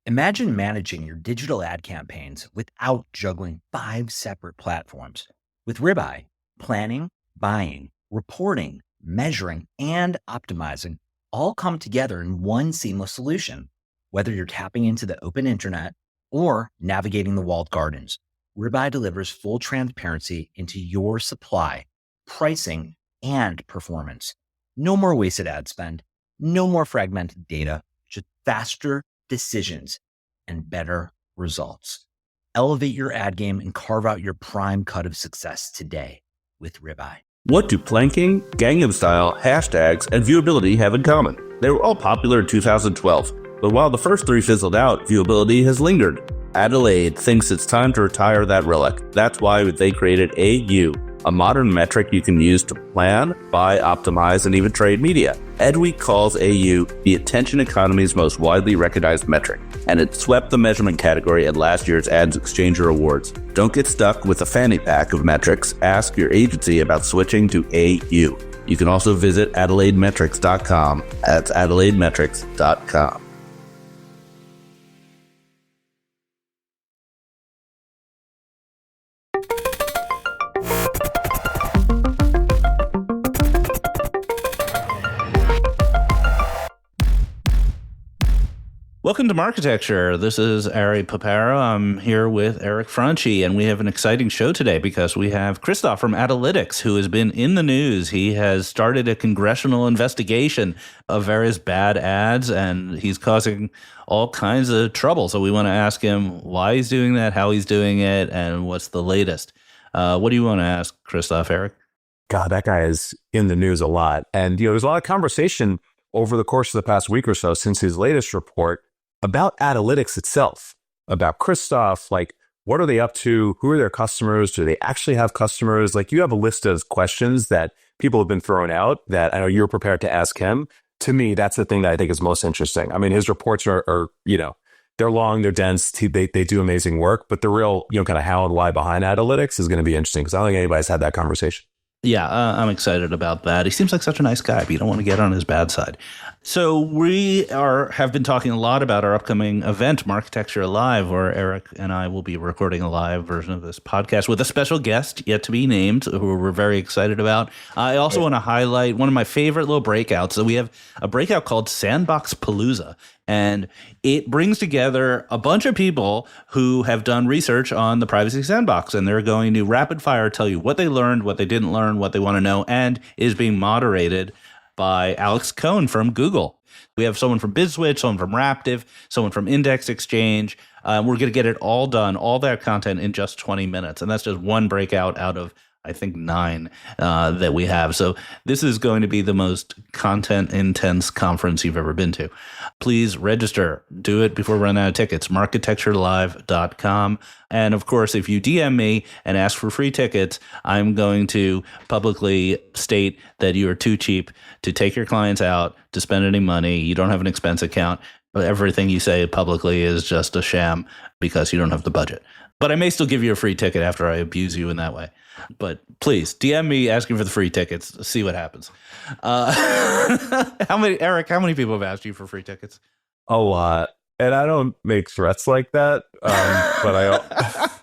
Imagine managing your digital ad campaigns without juggling 5 separate platforms. With Ribeye, planning, buying, reporting, measuring, and optimizing all come together in one seamless solution. Whether you're tapping into the open internet or navigating the walled gardens, Ribeye delivers full transparency into your supply, pricing, and performance. No more wasted ad spend, no more fragmented data, just faster decisions and better results. Elevate your ad game and carve out your prime cut of success today with Ribeye. What do planking, Gangnam Style, hashtags, and viewability have in common? They were all popular in 2012, but while the first 3 fizzled out, viewability has lingered. Adelaide thinks it's time to retire that relic. That's why they created AU, a modern metric you can use to plan, buy, optimize, and even trade media. Adweek calls AU the attention economy's most widely recognized metric, and it swept the measurement category at last year's Ads Exchanger Awards. Don't get stuck with a fanny pack of metrics. Ask your agency about switching to AU. You can also visit AdelaideMetrics.com. That's AdelaideMetrics.com. Welcome to Marketecture. This is Ari Paparo. I'm here with Eric Franchi, and we have an exciting show today because we have Krzysztof from Adalytics, who has been in the news. He has started a congressional investigation of various bad ads, and he's causing all kinds of trouble. So we want to ask him why he's doing that, how he's doing it, and what's the latest. What do you want to ask Krzysztof, Eric? God, that guy is in the news a lot. And, there's a lot of conversation over the course of the past week or so since his latest report about Adalytics itself, about Krzysztof, like, what are they up to? Who are their customers? Do they actually have customers? Like, you have a list of questions that people have been throwing out that I know you're prepared to ask him. To me, that's the thing that I think is most interesting. I mean, his reports are they're long, they're dense, they do amazing work, but the real, kind of how and why behind Adalytics is going to be interesting because I don't think anybody's had that conversation. Yeah, I'm excited about that. He seems like such a nice guy, but you don't want to get on his bad side. So we have been talking a lot about our upcoming event, Marketecture Live, where Eric and I will be recording a live version of this podcast with a special guest yet to be named, who we're very excited about. I also want to highlight one of my favorite little breakouts. So we have a breakout called Sandbox Palooza, and it brings together a bunch of people who have done research on the privacy sandbox, and they're going to rapid fire tell you what they learned, what they didn't learn, what they want to know, and is being moderated by Alex Cohn from Google. We have someone from BizSwitch, someone from Raptive, someone from Index Exchange. We're going to get it all done, all that content in just 20 minutes. And that's just one breakout out of, I think, 9 that we have. So this is going to be the most content-intense conference you've ever been to. Please register. Do it before we run out of tickets. Marketecturelive.com. And of course, if you DM me and ask for free tickets, I'm going to publicly state that you are too cheap to take your clients out, to spend any money. You don't have an expense account. But everything you say publicly is just a sham because you don't have the budget. But I may still give you a free ticket after I abuse you in that way. But please DM me asking for the free tickets. See what happens. How many people have asked you for free tickets? A lot. And I don't make threats like that. But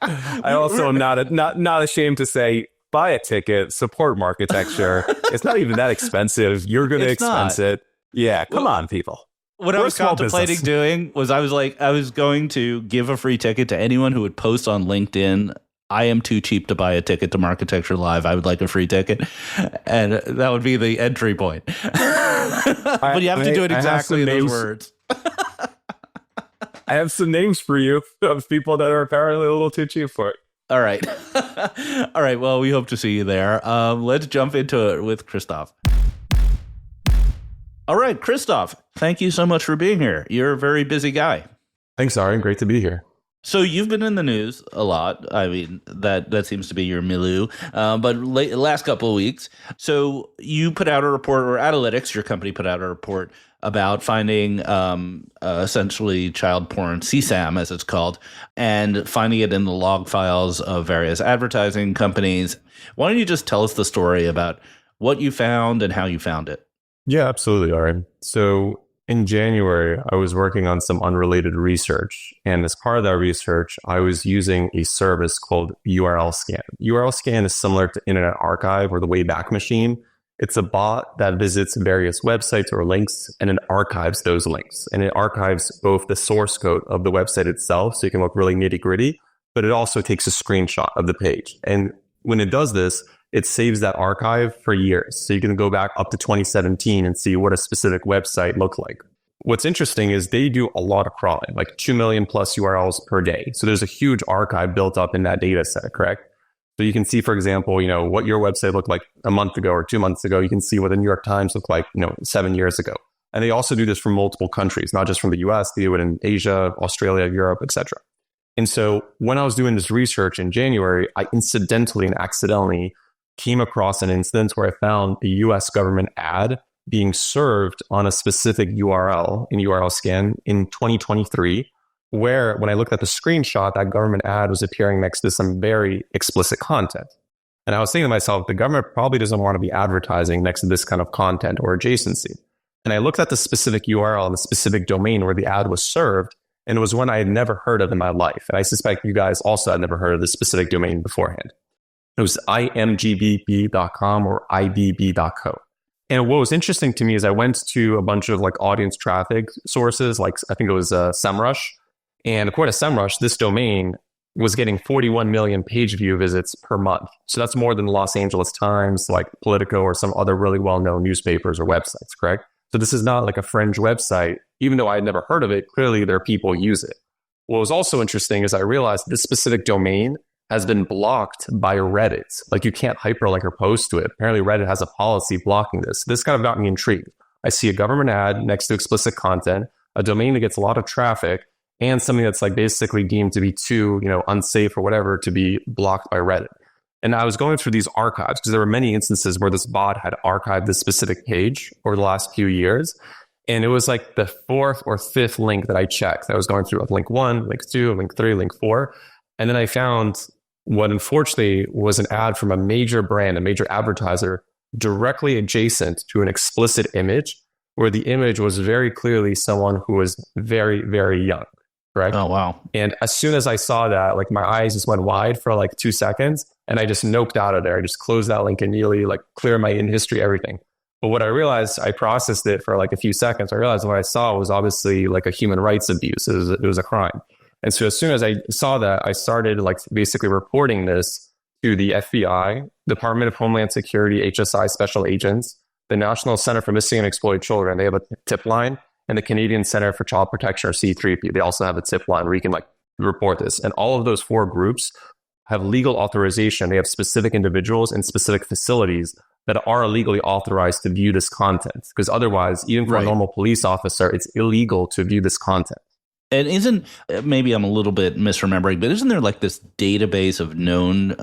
I also am not ashamed to say, buy a ticket, support Marketecture. It's not even that expensive. You're going to expense it. Yeah, come on, people. What I was contemplating doing was I was going to give a free ticket to anyone who would post on LinkedIn, I am too cheap to buy a ticket to Marketecture Live. I would like a free ticket. And that would be the entry point. But you have to do it exactly in those words. I have some names for you of people that are apparently a little too cheap for it. All right. All right. Well, we hope to see you there. Let's jump into it with Krzysztof. All right, Krzysztof, thank you so much for being here. You're a very busy guy. Thanks, Ari. Great to be here. So you've been in the news a lot. I mean, that seems to be your milieu. But last couple of weeks, so you put out a report, or Adalytics, your company put out a report about finding essentially child porn, CSAM as it's called, and finding it in the log files of various advertising companies. Why don't you just tell us the story about what you found and how you found it? Yeah, absolutely, Ari. So In January, I was working on some unrelated research. And as part of that research, I was using a service called URL Scan. URL Scan is similar to Internet Archive or the Wayback Machine. It's a bot that visits various websites or links and it archives those links. And it archives both the source code of the website itself, so you can look really nitty gritty, but it also takes a screenshot of the page. And when it does this, it saves that archive for years. So you can go back up to 2017 and see what a specific website looked like. What's interesting is they do a lot of crawling, like 2 million plus URLs per day. So there's a huge archive built up in that data set, correct? So you can see, for example, what your website looked like a month ago or 2 months ago. You can see what the New York Times looked like, 7 years ago. And they also do this from multiple countries, not just from the US. They do it in Asia, Australia, Europe, etc. And so when I was doing this research in January, I incidentally and accidentally came across an instance where I found a US government ad being served on a specific URL in URL Scan in 2023, where when I looked at the screenshot, that government ad was appearing next to some very explicit content. And I was thinking to myself, the government probably doesn't want to be advertising next to this kind of content or adjacency. And I looked at the specific URL and the specific domain where the ad was served, and it was one I had never heard of in my life. And I suspect you guys also had never heard of this specific domain beforehand. It was imgbp.com or ibb.co. And what was interesting to me is I went to a bunch of audience traffic sources, I think it was SEMrush. And according to SEMrush, this domain was getting 41 million page view visits per month. So that's more than the Los Angeles Times, Politico, or some other really well-known newspapers or websites, correct? So this is not a fringe website. Even though I had never heard of it, clearly there are people who use it. What was also interesting is I realized this specific domain has been blocked by Reddit. You can't hyperlink or post to it. Apparently Reddit has a policy blocking this. This kind of got me intrigued. I see a government ad next to explicit content, a domain that gets a lot of traffic, and something that's basically deemed to be too, unsafe or whatever to be blocked by Reddit. And I was going through these archives because there were many instances where this bot had archived this specific page over the last few years. And it was the fourth or fifth link that I checked. I was going through link 1, link 2, link 3, link 4. And then I found what unfortunately was an ad from a major brand, a major advertiser, directly adjacent to an explicit image where the image was very clearly someone who was very, very young, correct? Oh, wow. And as soon as I saw that, my eyes just went wide for 2 seconds and I just noped out of there. I just closed that link immediately, clear my in history, everything. But what I realized, I processed it for a few seconds. I realized what I saw was obviously a human rights abuse. It was a crime. And so as soon as I saw that, I started basically reporting this to the FBI, Department of Homeland Security, HSI special agents, the National Center for Missing and Exploited Children. They have a tip line, and the Canadian Center for Child Protection, or C3P. They also have a tip line where you can report this. And all of those 4 groups have legal authorization. They have specific individuals in specific facilities that are legally authorized to view this content. Because otherwise, even for a normal police officer, it's illegal to view this content. And maybe I'm a little bit misremembering, but isn't there this database of known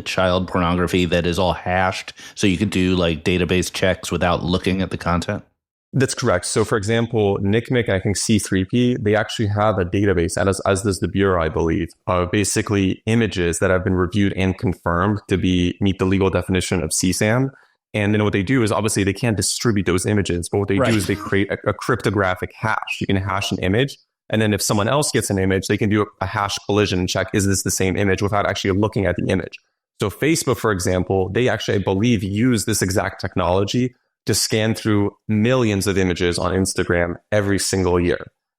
child pornography that is all hashed so you could do database checks without looking at the content? That's correct. So for example, NCMEC, I think C3P, they actually have a database, as does the Bureau, I believe, of basically images that have been reviewed and confirmed to meet the legal definition of CSAM. And then what they do is obviously they can't distribute those images, but what they do is they create a cryptographic hash. You can hash an image. And then if someone else gets an image, they can do a hash collision and check, is this the same image without actually looking at the image. So Facebook, for example, they actually, I believe, use this exact technology to scan through millions of images on Instagram every single year.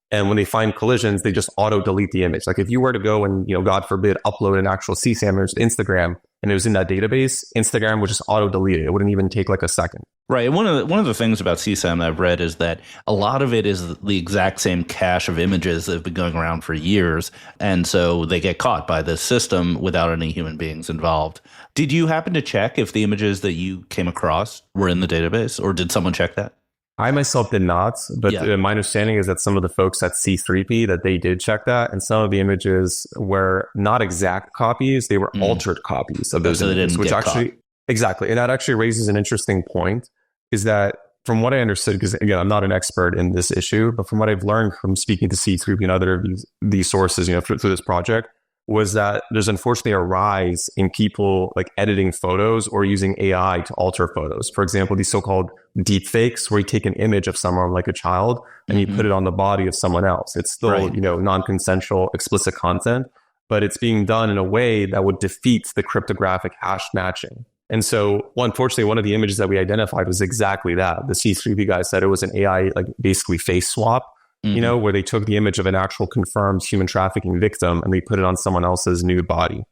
And when they find collisions, they just auto delete the image. If you were to go and, God forbid, upload an actual CSAM image to Instagram and it was in that database, Instagram would just auto delete it. It wouldn't even take a second. Right. And one of the things about CSAM that I've read is that a lot of it is the exact same cache of images that have been going around for years. And so they get caught by this system without any human beings involved. Did you happen to check if the images that you came across were in the database, or did someone check that? I myself did not, but my understanding is that some of the folks at C3P, that they did check that, and some of the images were not exact copies, they were altered copies of those images, which actually, exactly, and that actually raises an interesting point, is that from what I understood, because again, I'm not an expert in this issue, but from what I've learned from speaking to C3P and other of these sources, through this project, was that there's unfortunately a rise in people like editing photos or using AI to alter photos. For example, these so-called deep fakes, where you take an image of someone like a child and you put it on the body of someone else. It's still, non-consensual, explicit content, but it's being done in a way that would defeat the cryptographic hash matching. And so, unfortunately, one of the images that we identified was exactly that. The C3P guy said it was an AI, like basically face swap. Where they took the image of an actual confirmed human trafficking victim and they put it on someone else's nude body.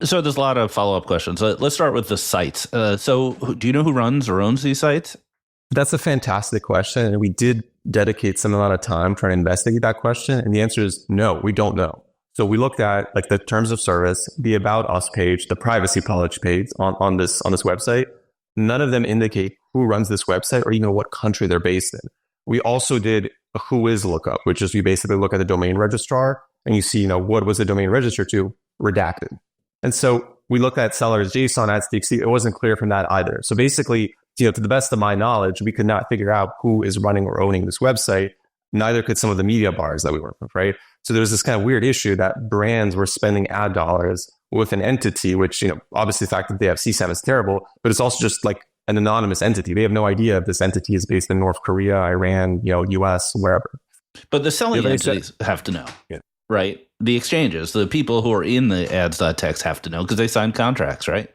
So there's a lot of follow-up questions. Let's start with the sites. So do you know who runs or owns these sites? That's a fantastic question. And we did dedicate some amount of time trying to investigate that question. And the answer is no, we don't know. So we looked at like the terms of service, the About Us page, the privacy policy page on this website. None of them indicate who runs this website or even what country they're based in. We also did a whois lookup, which is you basically look at the domain registrar and you see, what was the domain registered to? Redacted. And so we looked at sellers JSON, ads.txt. It wasn't clear from that either. So basically, to the best of my knowledge, we could not figure out who is running or owning this website. Neither could some of the media buyers that we work with, right? So there's this kind of weird issue that brands were spending ad dollars with an entity, which, obviously the fact that they have CSAM is terrible, but it's also just like an anonymous entity. They have no idea if this entity is based in North Korea, Iran, US, wherever. But the selling entities have to know, right? The exchanges, the people who are in the ads.txt have to know because they signed contracts, right?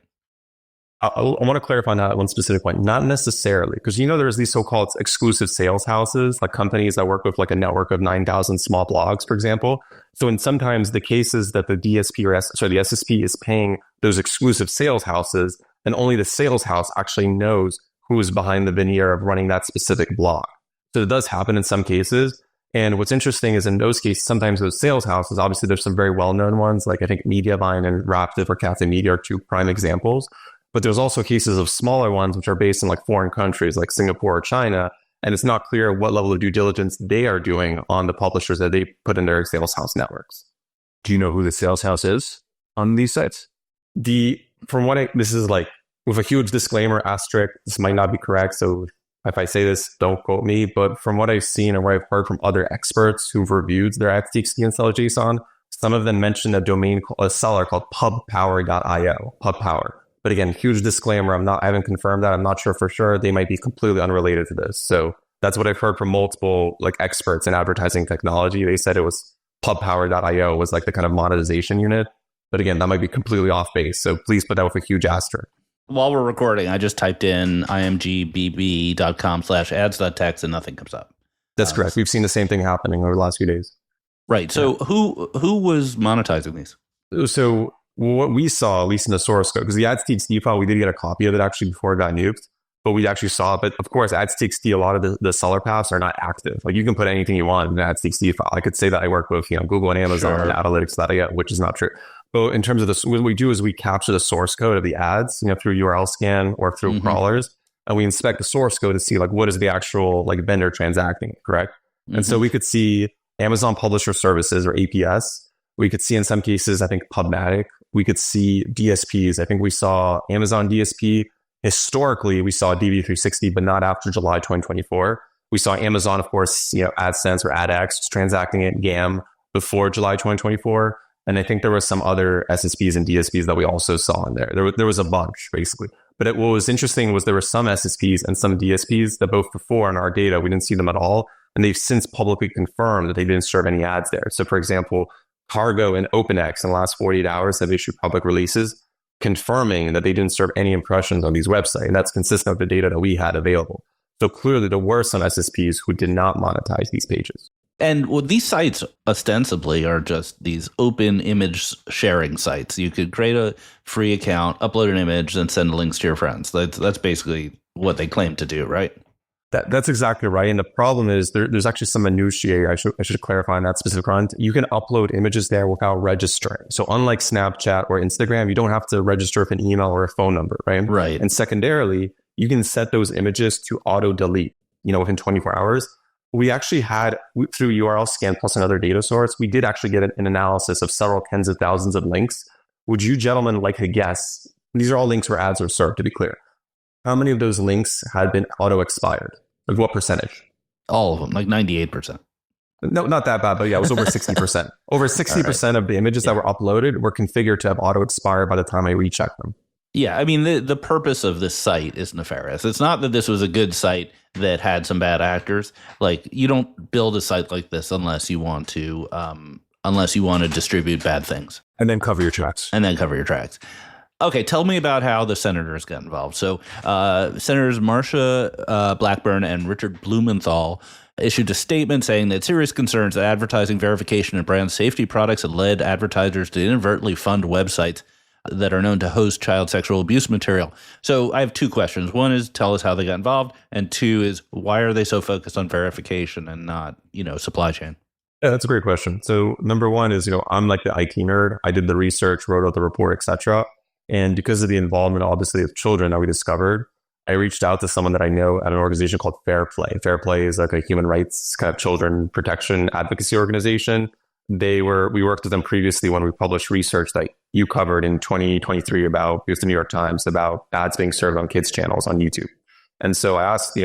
I want to clarify on that one specific point. Not necessarily, because there's these so-called exclusive sales houses, like companies that work with like a network of 9,000 small blogs, for example. So in sometimes the cases that the DSP or the SSP is paying those exclusive sales houses, then only the sales house actually knows who is behind the veneer of running that specific blog. So it does happen in some cases. And what's interesting is in those cases, sometimes those sales houses, obviously there's some very well-known ones, like I think Mediavine and Raptive or Cafe Media are two prime examples. But there's also cases of smaller ones which are based in like foreign countries like Singapore or China. And it's not clear what level of due diligence they are doing on the publishers that they put in their sales house networks. Do you know who the sales house is on these sites? This is like with a huge disclaimer, asterisk, this might not be correct. So if I say this, don't quote me. But from what I've seen and what I've heard from other experts who've reviewed their ads.txt and seller JSON, some of them mentioned a seller called pubpower.io, PubPower. But again, huge disclaimer, I haven't confirmed that. I'm not sure for sure. They might be completely unrelated to this. So that's what I've heard from multiple like experts in advertising technology. They said it was pubpower.io was like the kind of monetization unit. But again, that might be completely off base. So please put that with a huge asterisk. While we're recording, I just typed in imgbb.com/ads.txt and nothing comes up. That's correct. We've seen the same thing happening over the last few days. Right. So who was monetizing these? So what we saw, at least in the source code, because the ads.txt file, we did get a copy of it actually before it got nuked, but we actually saw it. But of course, ads.txt, a lot of the seller paths are not active. Like you can put anything you want in an ads.txt file. I could say that I work with Google and Amazon and Analytics, which is not true. But in terms of this, what we do is we capture the source code of the ads, through URL scan or through crawlers, and we inspect the source code to see like what is the actual like vendor transacting, correct? And so we could see Amazon Publisher Services or APS. We could see in some cases, I think PubMatic. We could see DSPs. I think we saw Amazon DSP. Historically, we saw DV360, but not after July 2024. We saw Amazon, of course, AdSense or AdX was transacting it, GAM, before July 2024. And I think there were some other SSPs and DSPs that we also saw in there. There was a bunch, basically. But what was interesting was there were some SSPs and some DSPs that both before in our data, we didn't see them at all. And they've since publicly confirmed that they didn't serve any ads there. So for example, Cargo and OpenX in the last 48 hours have issued public releases confirming that they didn't serve any impressions on these websites. And that's consistent with the data that we had available. So clearly there were some SSPs who did not monetize these pages. And these sites ostensibly are just these open image sharing sites. You could create a free account, upload an image, and send links to your friends. That's basically what they claim to do, right? That's exactly right. And the problem is there's actually some minutiae I should clarify on that specific front. You can upload images there without registering. So unlike Snapchat or Instagram, you don't have to register with an email or a phone number, right? Right. And secondarily, you can set those images to auto delete, within 24 hours. We actually had, through URL scan plus another data source, we did actually get an analysis of several tens of thousands of links. Would you gentlemen like to guess? These are all links where ads are served, to be clear. How many of those links had been auto expired? Like what percentage? All of them, like 98%. No, not that bad, but yeah, it was over 60%. Over 60% of the images that were uploaded were configured to have auto expire by the time I rechecked them. Yeah, I mean, the purpose of this site is nefarious. It's not that this was a good site that had some bad actors. Like, you don't build a site like this unless you want to distribute bad things. And then cover your tracks. Okay, tell me about how the senators got involved. So Senators Marsha Blackburn and Richard Blumenthal issued a statement saying that serious concerns that advertising verification and brand safety products had led advertisers to inadvertently fund websites that are known to host child sexual abuse material. So I have two questions. One is, tell us how they got involved. And two is, why are they so focused on verification and not, supply chain? Yeah, that's a great question. So number one is, I'm like the IT nerd. I did the research, wrote out the report, etc. And because of the involvement, obviously, of children that we discovered, I reached out to someone that I know at an organization called Fair Play. Fair Play is like a human rights kind of children protection advocacy organization. We worked with them previously when we published research that you covered in 2023 about, it was the New York Times, about ads being served on kids' channels on YouTube. And so I asked,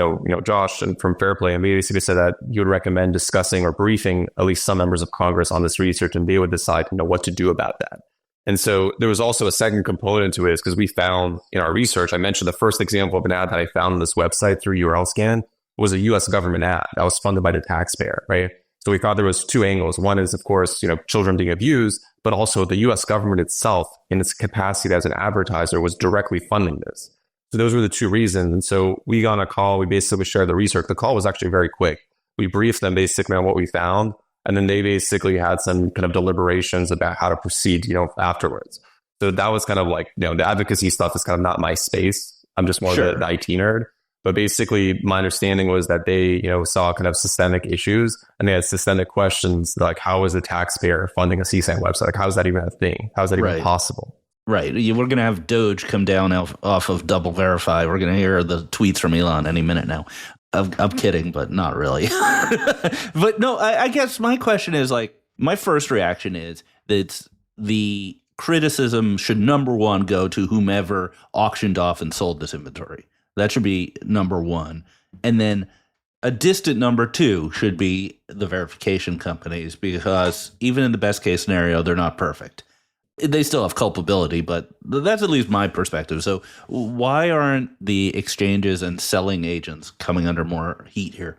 Josh and from Fair Play, and we basically said that you would recommend discussing or briefing at least some members of Congress on this research, and they would decide, what to do about that. And so there was also a second component to it, is because we found in our research, I mentioned the first example of an ad that I found on this website through URL scan was a US government ad that was funded by the taxpayer, right? So we thought there was two angles. One is, of course, children being abused, but also the US government itself, in its capacity as an advertiser, was directly funding this. So those were the two reasons. And so we got on a call, we basically shared the research. The call was actually very quick. We briefed them basically on what we found. And then they basically had some kind of deliberations about how to proceed, afterwards. So that was kind of like, the advocacy stuff is kind of not my space. I'm just more the IT nerd. But basically, my understanding was that they, saw kind of systemic issues, and they had systemic questions like, how is the taxpayer funding a CSAM website? Like, how is that even a thing? How is that even possible? Right. We're going to have Doge come down off of Double Verify. We're going to hear the tweets from Elon any minute now. I'm kidding, but not really. But no, I guess my question is, like, my first reaction is that the criticism should, number one, go to whomever auctioned off and sold this inventory. That should be number one. And then a distant number two should be the verification companies, because even in the best case scenario, they're not perfect. They still have culpability, but that's at least my perspective. So why aren't the exchanges and selling agents coming under more heat here?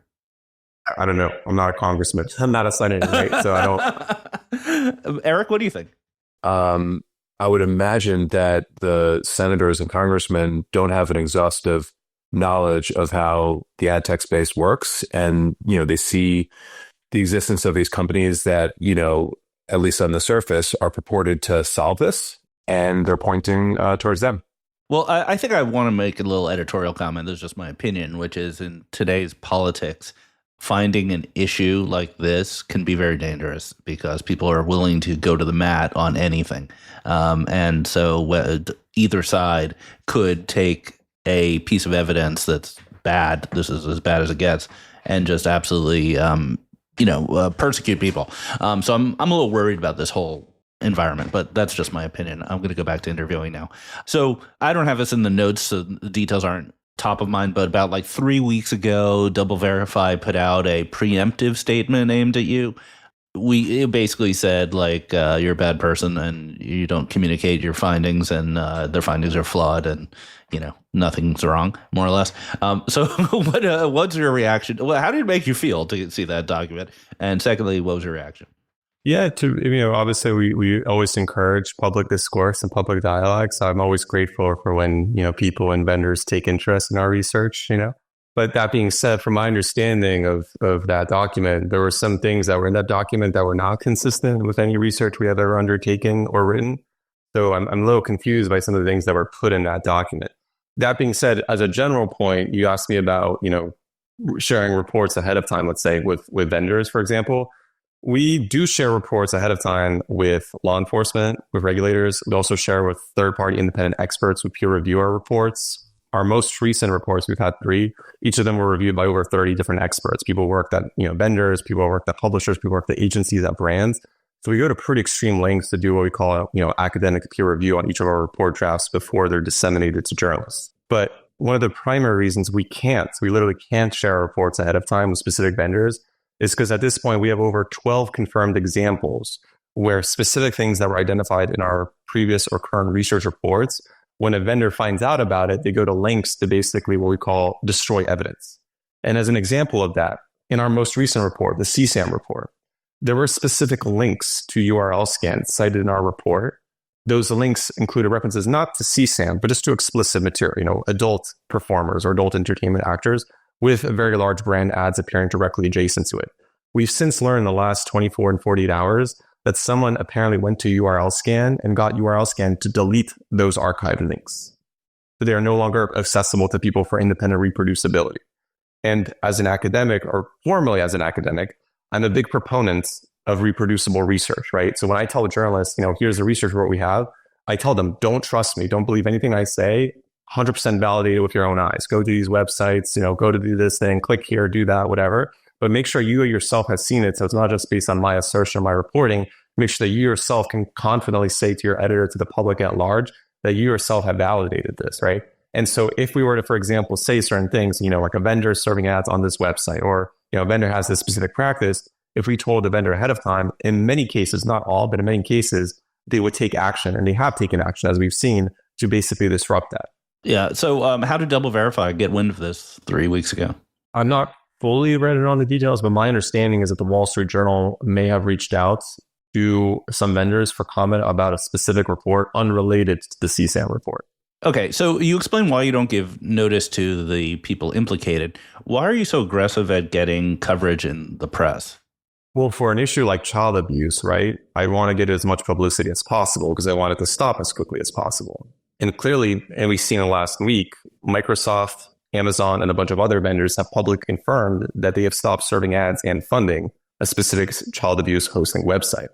I don't know. I'm not a congressman. I'm not a senator, right? So I don't. Eric, what do you think? I would imagine that the senators and congressmen don't have an exhaustive knowledge of how the ad tech space works. And, they see the existence of these companies that, at least on the surface, are purported to solve this, and they're pointing towards them. Well, I think I want to make a little editorial comment. This is just my opinion, which is, in today's politics, finding an issue like this can be very dangerous, because people are willing to go to the mat on anything. And so either side could take a piece of evidence that's bad, this is as bad as it gets, and just absolutely persecute people. So I'm a little worried about this whole environment, but that's just my opinion. I'm going to go back to interviewing now. So I don't have this in the notes, so the details aren't top of mind, but about like 3 weeks ago, Double Verify put out a preemptive statement aimed at you. It basically said, like, you're a bad person and you don't communicate your findings, and their findings are flawed, and nothing's wrong, more or less. So what's your reaction? Well, how did it make you feel to see that document? And secondly, what was your reaction? Yeah, obviously we always encourage public discourse and public dialogue. So I'm always grateful for when, people and vendors take interest in our research, But that being said, from my understanding of that document, there were some things that were in that document that were not consistent with any research we had ever undertaken or written. So I'm a little confused by some of the things that were put in that document. That being said, as a general point, you asked me about, sharing reports ahead of time, let's say with vendors, for example. We do share reports ahead of time with law enforcement, with regulators. We also share with third-party independent experts who peer review our reports. Our most recent reports, we've had 3. Each of them were reviewed by over 30 different experts. People worked at vendors, people worked at publishers, people worked at agencies, at brands. So we go to pretty extreme lengths to do what we call academic peer review on each of our report drafts before they're disseminated to journalists. But one of the primary reasons we literally can't share our reports ahead of time with specific vendors is because at this point, we have over 12 confirmed examples where specific things that were identified in our previous or current research reports, when a vendor finds out about it, they go to lengths to basically what we call destroy evidence. And as an example of that, in our most recent report, the CSAM report, there were specific links to URL scans cited in our report. Those links included references not to CSAM, but just to explicit material, adult performers or adult entertainment actors with very large brand ads appearing directly adjacent to it. We've since learned in the last 24 and 48 hours that someone apparently went to URL scan and got URL scan to delete those archived links. So they are no longer accessible to people for independent reproducibility. And as an academic, or formerly as an academic, I'm a big proponent of reproducible research, right? So when I tell journalists, here's the research report we have, I tell them, don't trust me. Don't believe anything I say. 100% validate it with your own eyes. Go to these websites, go to do this thing, click here, do that, whatever. But make sure you yourself have seen it. So it's not just based on my assertion or my reporting. Make sure that you yourself can confidently say to your editor, to the public at large, that you yourself have validated this, right? And so if we were to, for example, say certain things, like a vendor serving ads on this website, or a vendor has this specific practice, if we told the vendor ahead of time, in many cases, not all, but in many cases, they would take action, and they have taken action, as we've seen, to basically disrupt that. Yeah. So how did Double Verify get wind of this 3 weeks ago? I'm not fully read it on the details, but my understanding is that the Wall Street Journal may have reached out to some vendors for comment about a specific report unrelated to the CSAM report. Okay, so you explain why you don't give notice to the people implicated. Why are you so aggressive at getting coverage in the press? Well, for an issue like child abuse, right, I want to get as much publicity as possible because I want it to stop as quickly as possible. And clearly, and we've seen in the last week, Microsoft, Amazon, and a bunch of other vendors have publicly confirmed that they have stopped serving ads and funding a specific child abuse hosting website.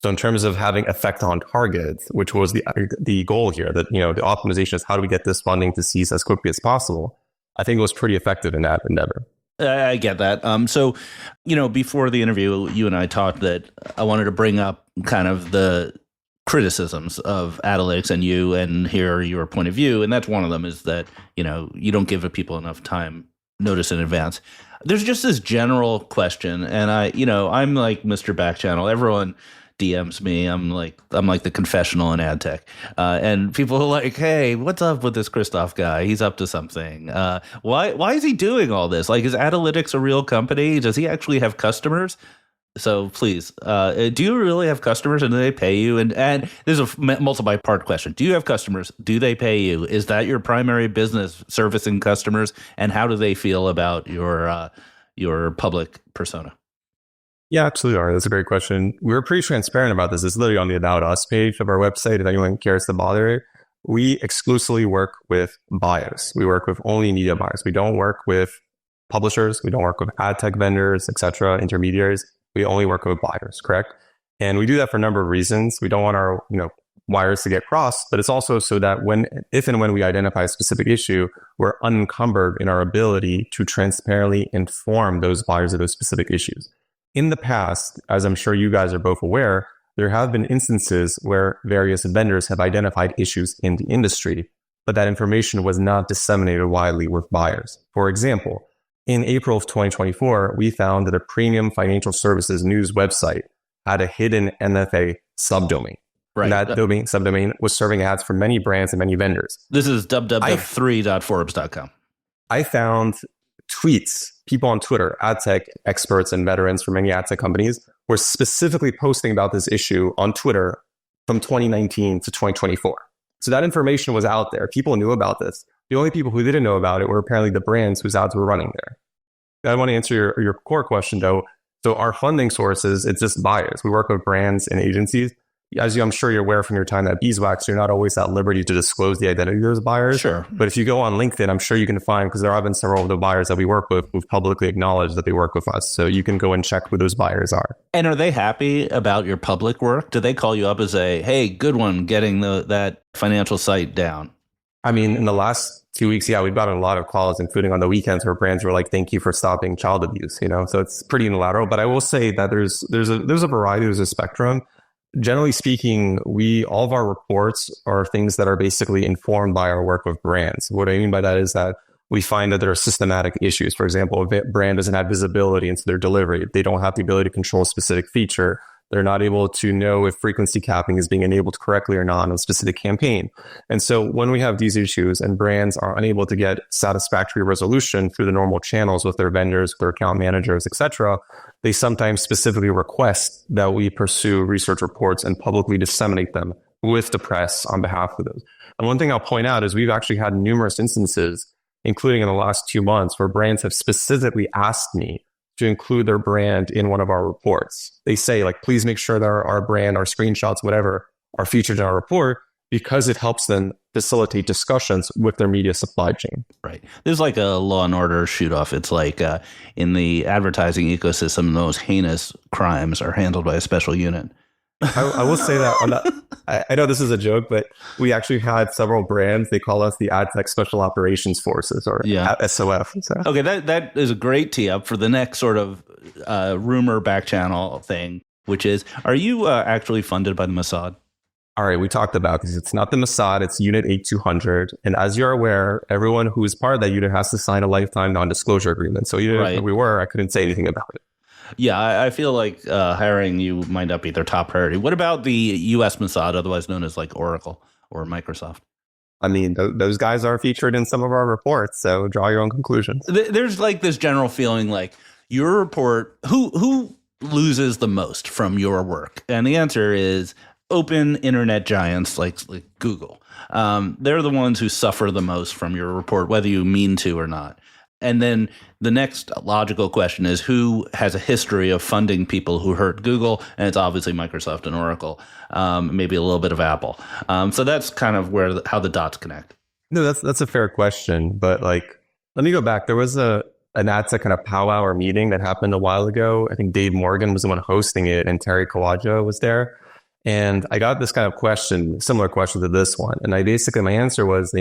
So in terms of having effect on target, which was the goal here, that the optimization is how do we get this funding to cease as quickly as possible, I think it was pretty effective in that endeavor. I get that. So, before the interview, you and I talked that I wanted to bring up kind of the criticisms of Adalytics and hear your point of view. And that's one of them is that, you don't give people enough time notice in advance. There's just this general question. And I'm like Mr. Back Channel. Everyone DMs me. I'm like the confessional in ad tech. And people are like, hey, what's up with this Krzysztof guy? He's up to something. Why is he doing all this? Like, is Adalytics a real company? Does he actually have customers? So please, do you really have customers and do they pay you? And there's a multi-part question. Do you have customers? Do they pay you? Is that your primary business, servicing customers? And how do they feel about your public persona? Yeah, absolutely, Ari. That's a great question. We were pretty transparent about this. It's literally on the About Us page of our website, if anyone cares to bother. We exclusively work with buyers. We work with only media buyers. We don't work with publishers. We don't work with ad tech vendors, etc., intermediaries. We only work with buyers, correct? And we do that for a number of reasons. We don't want our wires to get crossed, but it's also so that if and when we identify a specific issue, we're unencumbered in our ability to transparently inform those buyers of those specific issues. In the past, as I'm sure you guys are both aware, there have been instances where various vendors have identified issues in the industry, but that information was not disseminated widely with buyers. For example, in April of 2024, we found that a premium financial services news website had a hidden MFA subdomain. Right. And that subdomain was serving ads for many brands and many vendors. This is www.3.forbes.com. I found tweets, people on Twitter, ad tech experts and veterans from many ad tech companies were specifically posting about this issue on Twitter from 2019 to 2024. So that information was out there. People knew about this. The only people who didn't know about it were apparently the brands whose ads were running there. I want to answer your core question, though. So our funding sources, it's just buyers. We work with brands and agencies. As I'm sure you're aware from your time at Beeswax, you're not always at liberty to disclose the identity of those buyers. Sure. But if you go on LinkedIn, I'm sure you can find, because there have been several of the buyers that we work with who've publicly acknowledged that they work with us. So you can go and check who those buyers are. And are they happy about your public work? Do they call you up and say, hey, good one, getting that financial site down? I mean, in the last 2 weeks, we've gotten a lot of calls, including on the weekends, where brands were like, "Thank you for stopping child abuse." So it's pretty unilateral. But I will say that there's a variety, there's a spectrum. Generally speaking, all of our reports are things that are basically informed by our work with brands. What I mean by that is that we find that there are systematic issues. For example, if a brand doesn't have visibility into their delivery, they don't have the ability to control a specific feature, they're not able to know if frequency capping is being enabled correctly or not on a specific campaign. And so when we have these issues and brands are unable to get satisfactory resolution through the normal channels with their vendors, their account managers, etc., they sometimes specifically request that we pursue research reports and publicly disseminate them with the press on behalf of those. And one thing I'll point out is we've actually had numerous instances, including in the last 2 months, where brands have specifically asked me to include their brand in one of our reports. They say, like, please make sure that our brand, our screenshots, whatever, are featured in our report, because it helps them facilitate discussions with their media supply chain. Right. There's like a Law and Order shoot off. It's like in the advertising ecosystem, the most heinous crimes are handled by a special unit. I will say that on that. I know this is a joke, but we actually had several brands. They call us the Ad Tech Special Operations Forces, or SOF. So. Okay, that is a great tee up for the next sort of rumor back channel thing, which is, are you actually funded by the Mossad? All right, we talked about this. It's not the Mossad, it's Unit 8200. And as you're aware, everyone who is part of that unit has to sign a lifetime non-disclosure agreement. So even if we were, I couldn't say anything about it. Yeah, I feel like hiring you might not be their top priority. What about the U.S. Mossad, otherwise known as like Oracle or Microsoft? I mean, those guys are featured in some of our reports, so draw your own conclusions. There's like this general feeling like your report, who loses the most from your work? And the answer is open internet giants like Google. They're the ones who suffer the most from your report, whether you mean to or not. And then the next logical question is, who has a history of funding people who hurt Google? And it's obviously Microsoft and Oracle, maybe a little bit of Apple. So that's kind of how the dots connect. No, that's a fair question. But like, let me go back. There was an ad tech kind of powwow or meeting that happened a while ago. I think Dave Morgan was the one hosting it, and Terry Kawaja was there. And I got this kind of question, similar question to this one. And my answer was,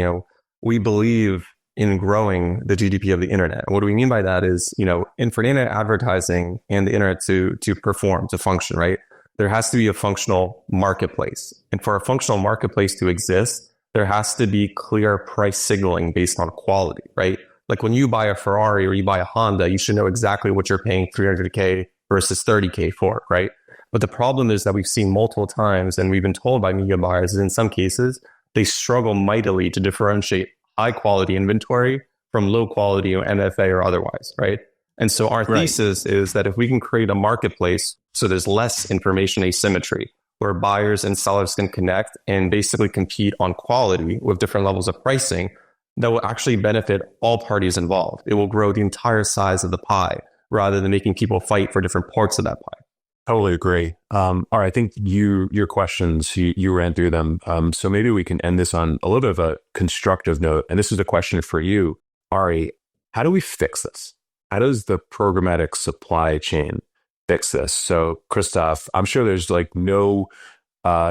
we believe in growing the GDP of the internet. And what do we mean by that is, for internet advertising and the internet to perform, to function, right? There has to be a functional marketplace. And for a functional marketplace to exist, there has to be clear price signaling based on quality, right? Like when you buy a Ferrari or you buy a Honda, you should know exactly what you're paying $300K versus $30K for, right? But the problem is that we've seen multiple times, and we've been told by media buyers, is in some cases, they struggle mightily to differentiate high quality inventory from low quality or MFA or otherwise, right? And so our thesis is that if we can create a marketplace so there's less information asymmetry, where buyers and sellers can connect and basically compete on quality with different levels of pricing, that will actually benefit all parties involved. It will grow the entire size of the pie rather than making people fight for different parts of that pie. Totally agree. All right, I think your questions, you ran through them. So maybe we can end this on a little bit of a constructive note. And this is a question for you, Ari. How do we fix this? How does the programmatic supply chain fix this? So, Krzysztof, I'm sure there's like no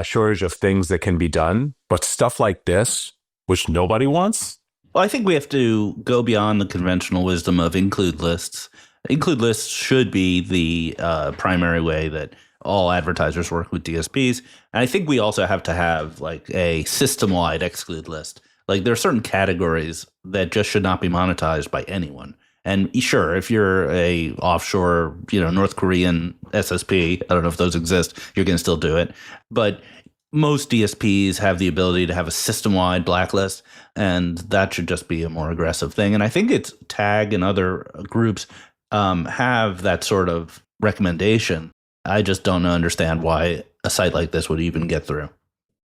shortage of things that can be done, but stuff like this, which nobody wants. Well, I think we have to go beyond the conventional wisdom of include lists. Include lists should be the primary way that all advertisers work with DSPs. And I think we also have to have like a system-wide exclude list. Like there are certain categories that just should not be monetized by anyone. And sure, if you're a offshore, North Korean SSP, I don't know if those exist, you're going to still do it. But most DSPs have the ability to have a system-wide blacklist, and that should just be a more aggressive thing. And I think it's TAG and other groups have that sort of recommendation. I just don't understand why a site like this would even get through.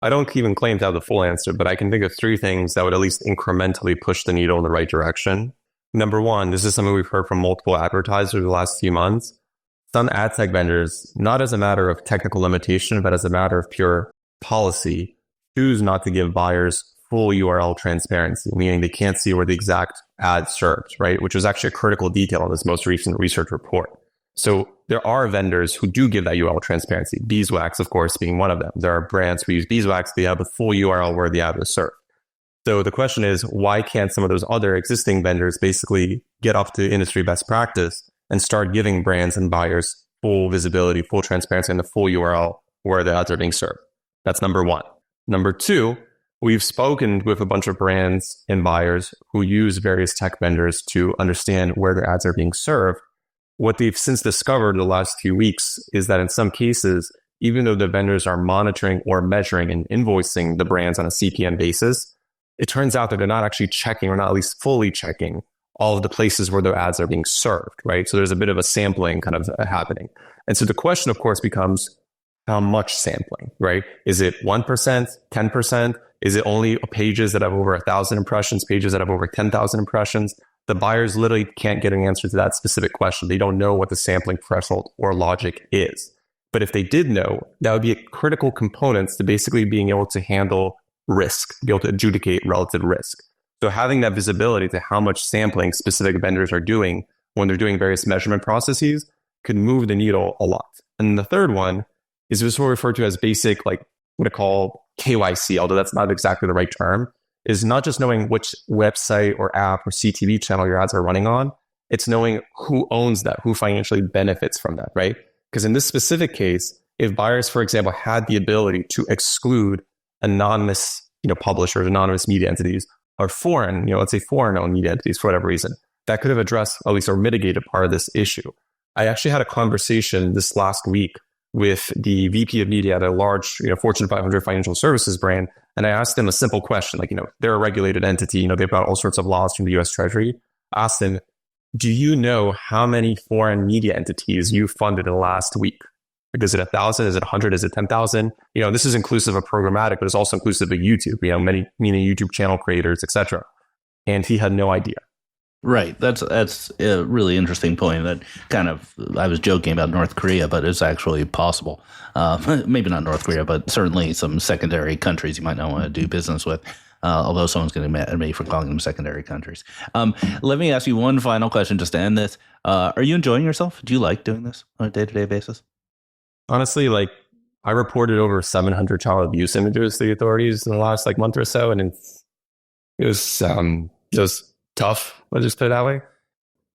I don't even claim to have the full answer, but I can think of 3 things that would at least incrementally push the needle in the right direction. Number one, this is something we've heard from multiple advertisers the last few months. Some ad tech vendors, not as a matter of technical limitation, but as a matter of pure policy, choose not to give buyers full URL transparency, meaning they can't see where the exact ad serves, right? Which was actually a critical detail in this most recent research report. So there are vendors who do give that URL transparency, Beeswax, of course, being one of them. There are brands who use Beeswax, they have a full URL where the ad was served. So the question is, why can't some of those other existing vendors basically get up to industry best practice and start giving brands and buyers full visibility, full transparency, and the full URL where the ads are being served? That's number one. Number two, we've spoken with a bunch of brands and buyers who use various tech vendors to understand where their ads are being served. What they've since discovered in the last few weeks is that in some cases, even though the vendors are monitoring or measuring and invoicing the brands on a CPM basis, it turns out that they're not actually checking, or not at least fully checking, all of the places where their ads are being served, right? So there's a bit of a sampling kind of happening. And so the question, of course, becomes how much sampling, right? Is it 1%, 10%? Is it only pages that have over 1,000 impressions, pages that have over 10,000 impressions? The buyers literally can't get an answer to that specific question. They don't know what the sampling threshold or logic is. But if they did know, that would be a critical component to basically being able to handle risk, be able to adjudicate relative risk. So having that visibility to how much sampling specific vendors are doing when they're doing various measurement processes could move the needle a lot. And the third one is what we refer to as basic, like what I call KYC, although that's not exactly the right term, is not just knowing which website or app or CTV channel your ads are running on, it's knowing who owns that, who financially benefits from that, right? Because in this specific case, if buyers, for example, had the ability to exclude anonymous, publishers, anonymous media entities, or foreign, let's say foreign-owned media entities for whatever reason, that could have addressed, at least, or mitigated part of this issue. I actually had a conversation this last week with the VP of media at a large, Fortune 500 financial services brand, and I asked them a simple question, like, they're a regulated entity, they've got all sorts of laws from the U.S. Treasury. I asked them, do you know how many foreign media entities you funded in the last week? Like, is it 1,000? Is it 100? Is it 10,000? This is inclusive of programmatic, but it's also inclusive of YouTube, many YouTube channel creators, etc. And he had no idea. Right. That's a really interesting point. That kind of, I was joking about North Korea, but it's actually possible. Maybe not North Korea, but certainly some secondary countries you might not want to do business with. Although someone's going to get mad at me for calling them secondary countries. Let me ask you one final question just to end this. Are you enjoying yourself? Do you like doing this on a day-to-day basis? Honestly, I reported over 700 child abuse images to the authorities in the last month or so, and it was just tough. Let's just put it that way.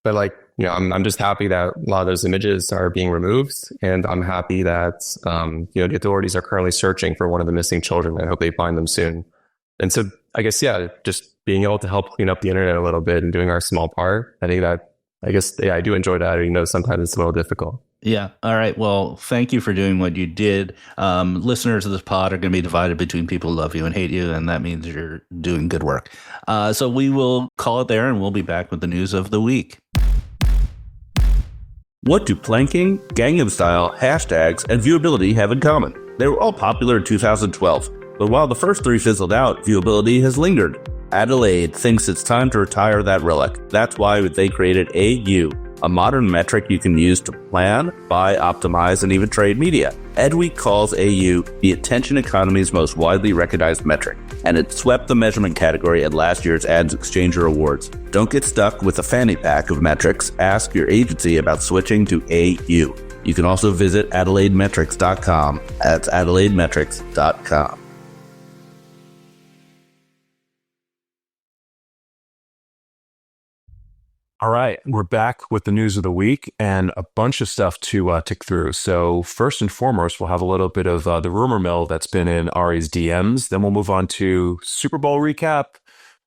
But I'm just happy that a lot of those images are being removed, and I'm happy that the authorities are currently searching for one of the missing children. I hope they find them soon. And so I guess, just being able to help clean up the internet a little bit and doing our small part. I do enjoy that. Even though sometimes it's a little difficult. Yeah. All right. Well, thank you for doing what you did. Listeners of this pod are going to be divided between people who love you and hate you, and that means you're doing good work. So we will call it there, and we'll be back with the news of the week. What do planking, Gangnam Style, hashtags, and viewability have in common? They were all popular in 2012, but while the first three fizzled out, viewability has lingered. Adelaide thinks it's time to retire that relic. That's why they created AU, a modern metric you can use to plan, buy, optimize, and even trade media. Edweek calls AU the attention economy's most widely recognized metric, and it swept the measurement category at last year's Ads Exchanger Awards. Don't get stuck with a fanny pack of metrics. Ask your agency about switching to AU. You can also visit AdelaideMetrics.com. That's AdelaideMetrics.com. All right, we're back with the news of the week and a bunch of stuff to tick through. So first and foremost, we'll have a little bit of the rumor mill that's been in Ari's DMs. Then we'll move on to Super Bowl recap,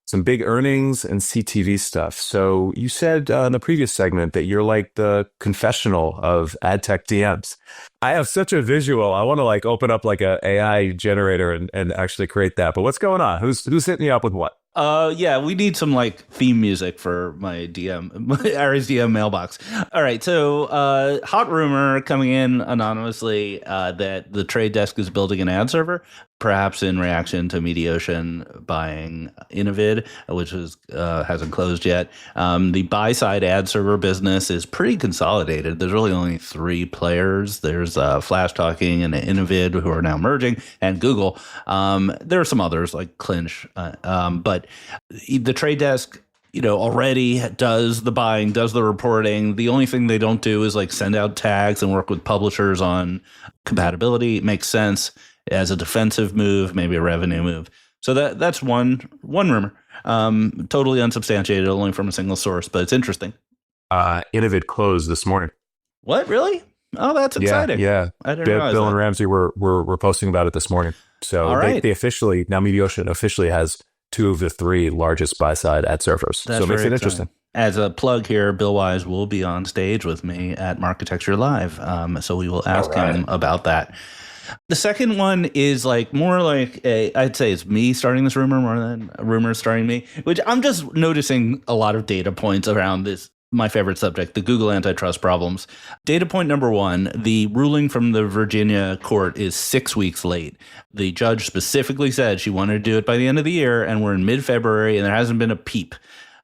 some big earnings, and CTV stuff. So you said in the previous segment that you're like the confessional of ad tech DMs. I have such a visual. I want to open up a AI generator and actually create that. But what's going on? Who's hitting you up with what? Yeah, we need some theme music for my Ari's DM mailbox. All right, so hot rumor coming in anonymously that the Trade Desk is building an ad server, perhaps in reaction to Mediaocean buying Innovid, which hasn't closed yet. The buy-side ad server business is pretty consolidated. There's really only three players. There's Flash Talking and Innovid, who are now merging, and Google. There are some others like Clinch, but the Trade Desk, already does the buying, does the reporting. The only thing they don't do is send out tags and work with publishers on compatibility. It makes sense as a defensive move, maybe a revenue move. So that's one rumor. Totally unsubstantiated, only from a single source, but it's interesting. Innovid closed this morning. What, really? Oh, that's exciting. Yeah. I didn't Bill realize and that. Ramsey were posting about it this morning. So All right. they officially, now Mediaocean officially has 2 of the 3 largest buy-side ad servers. That's So it makes very it interesting. exciting. As a plug here, Bill Wise will be on stage with me at Marketecture Live. So we will ask him about that. The second one is like more like I'd say it's me starting this rumor more than rumors starting me, which I'm just noticing a lot of data points around this. My favorite subject, the Google antitrust problems. Data point number 1, the ruling from the Virginia court is 6 weeks late. The judge specifically said she wanted to do it by the end of the year, and we're in mid-February, and there hasn't been a peep.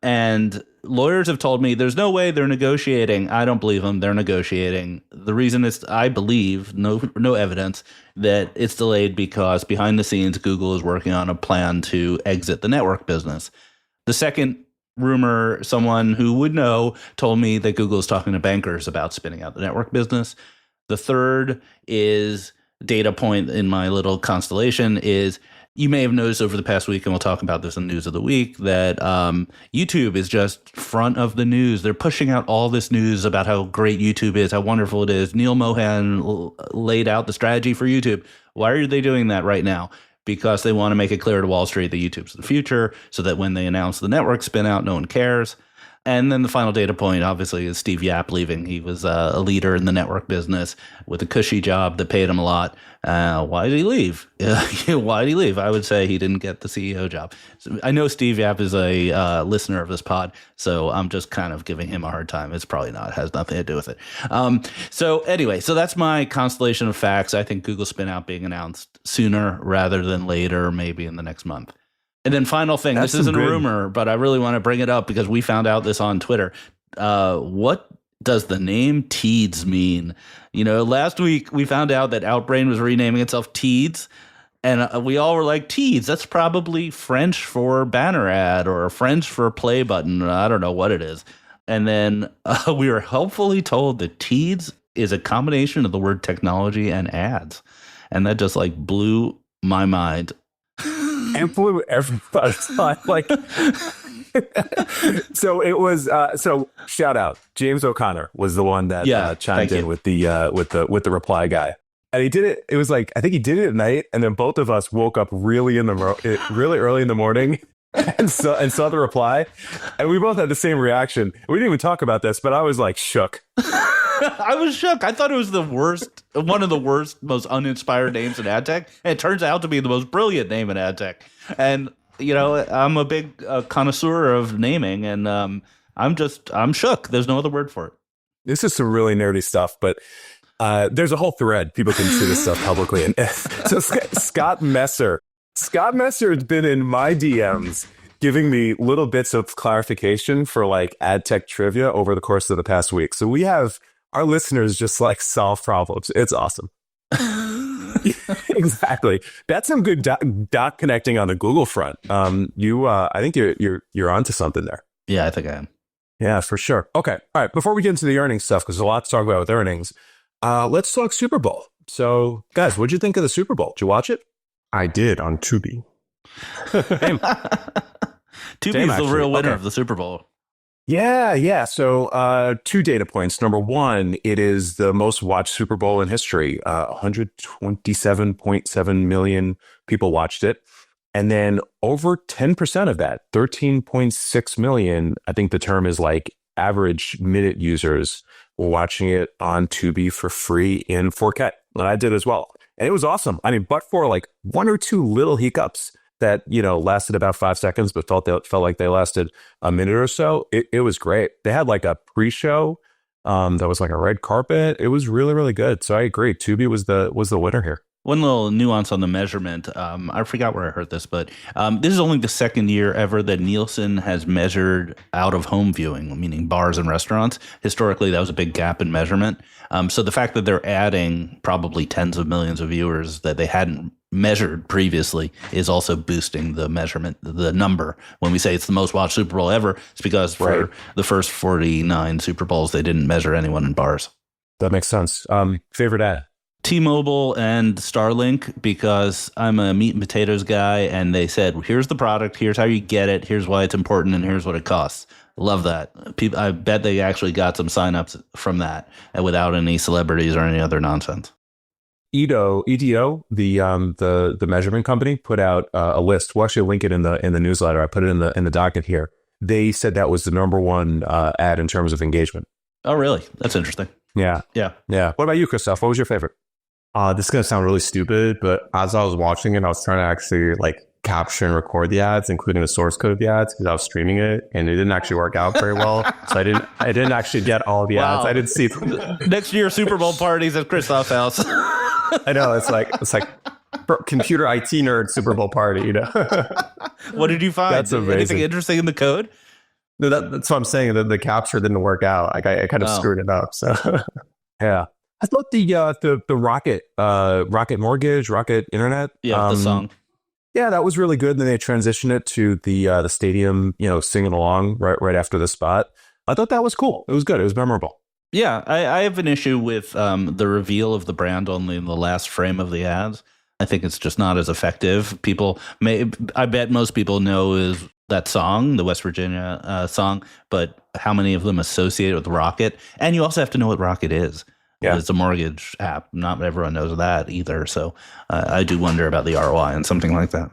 And lawyers have told me there's no way they're negotiating. I don't believe them. They're negotiating. The reason is, I believe, no evidence, that it's delayed because behind the scenes, Google is working on a plan to exit the network business. The second rumor, someone who would know told me that Google is talking to bankers about spinning out the network business. The third is data point in my little constellation is, you may have noticed over the past week, and we'll talk about this in News of the Week, that YouTube is just front of the news. They're pushing out all this news about how great YouTube is, how wonderful it is. Neil Mohan laid out the strategy for YouTube. Why are they doing that right now? Because they want to make it clear to Wall Street that YouTube's the future, so that when they announce the network spin out, no one cares. And then the final data point, obviously, is Steve Yap leaving. He was a leader in the network business with a cushy job that paid him a lot. Why did he leave? Why did he leave? I would say he didn't get the CEO job. So I know Steve Yap is a listener of this pod, so I'm just kind of giving him a hard time. It's probably not. It has nothing to do with it. So anyway, so that's my constellation of facts. I think Google spin out being announced sooner rather than later, maybe in the next month. And then final thing, this isn't a rumor, but I really want to bring it up because we found out this on Twitter. What does the name Teads mean? You know, last week we found out that Outbrain was renaming itself Teads, and we all were like, Teads, that's probably French for banner ad or French for play button. I don't know what it is. And then we were helpfully told that Teads is a combination of the word technology and ads. And that just like blew my mind. And blew everybody's mind. Like, so it was. So shout out, James O'Connor was the one that chimed in with the reply guy, and he did it. It was like, I think he did it at night, and then both of us woke up really early in the morning and saw the reply, and we both had the same reaction. We didn't even talk about this, but I was like shook. I was shook. I thought it was the worst, one of the worst, most uninspired names in ad tech. And it turns out to be the most brilliant name in ad tech. And, you know, I'm a big connoisseur of naming, and I'm shook. There's no other word for it. This is some really nerdy stuff, but there's a whole thread. People can see this stuff publicly. And so Scott Messer has been in my DMs giving me little bits of clarification for like ad tech trivia over the course of the past week. So we have our listeners just like solve problems. It's awesome. Exactly. That's some good dot connecting on the Google front. I think you're onto something there. Yeah, I think I am. Yeah, for sure. Okay. All right. Before we get into the earnings stuff, because there's a lot to talk about with earnings, let's talk Super Bowl. So, guys, what'd you think of the Super Bowl? Did you watch it? I did on Tubi. Tubi's the real winner of the Super Bowl. Yeah. So 2 data points. Number 1, it is the most watched Super Bowl in history. 127.7 million people watched it. And then over 10% of that, 13.6 million, I think the term is like average minute users, were watching it on Tubi for free in 4K. And I did as well. And it was awesome. I mean, but for like 1 or 2 little hiccups that, you know, lasted about 5 seconds, but felt like they lasted a minute or so. It was great. They had like a pre-show that was like a red carpet. It was really, really good. So I agree. Tubi was the winner here. One little nuance on the measurement. I forgot where I heard this, but this is only the second year ever that Nielsen has measured out-of-home viewing, meaning bars and restaurants. Historically, that was a big gap in measurement. So the fact that they're adding probably tens of millions of viewers that they hadn't measured previously is also boosting the measurement, the number. When we say it's the most watched Super Bowl ever, it's because for the first 49 Super Bowls, they didn't measure anyone in bars. That makes sense. Favorite ad? T-Mobile and Starlink, because I'm a meat and potatoes guy, and they said, here's the product, here's how you get it, here's why it's important, and here's what it costs. Love that. People, I bet they actually got some signups from that without any celebrities or any other nonsense. EDO, the measurement company, put out a list. We'll actually link it in the newsletter. I put it in the docket here. They said that was the number one ad in terms of engagement. Oh, really? That's interesting. Yeah. What about you, Krzysztof? What was your favorite? This is going to sound really stupid, but as I was watching it, I was trying to actually capture and record the ads, including the source code of the ads, because I was streaming it, and it didn't actually work out very well. So I didn't actually get all the ads. I didn't see them. Next year, Super Bowl parties at Krzysztof's house. I know it's like computer IT nerd Super Bowl party. What did you find? That's amazing. Anything interesting in the code? No, that's what I'm saying. The capture didn't work out. I kind of screwed it up. So yeah. I thought the Rocket Mortgage, Rocket Internet. Yeah, the song. Yeah, that was really good. And then they transitioned it to the stadium, singing along right after the spot. I thought that was cool. It was good. It was memorable. Yeah, I have an issue with the reveal of the brand only in the last frame of the ads. I think it's just not as effective. I bet most people know is that song, the West Virginia song, but how many of them associate it with Rocket? And you also have to know what Rocket is. Yeah. It's a mortgage app. Not everyone knows that either. So I do wonder about the ROI on something like that.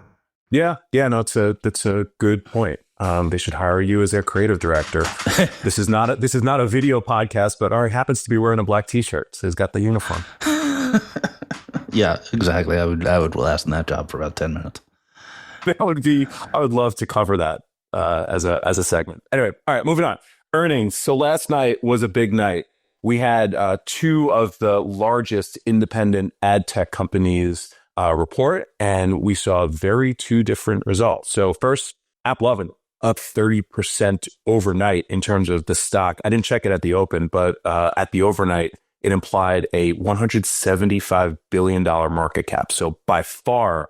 Yeah. No, that's a good point. They should hire you as their creative director. This is not a video podcast, but Ari happens to be wearing a black T-shirt, so he's got the uniform. Yeah, exactly. I would last in that job for about 10 minutes. I would love to cover that as a segment. Anyway, all right, moving on. Earnings. So last night was a big night. We had two of the largest independent ad tech companies report, and we saw two different results. So first, AppLovin up 30% overnight in terms of the stock. I didn't check it at the open, but at the overnight, it implied a $175 billion market cap. So by far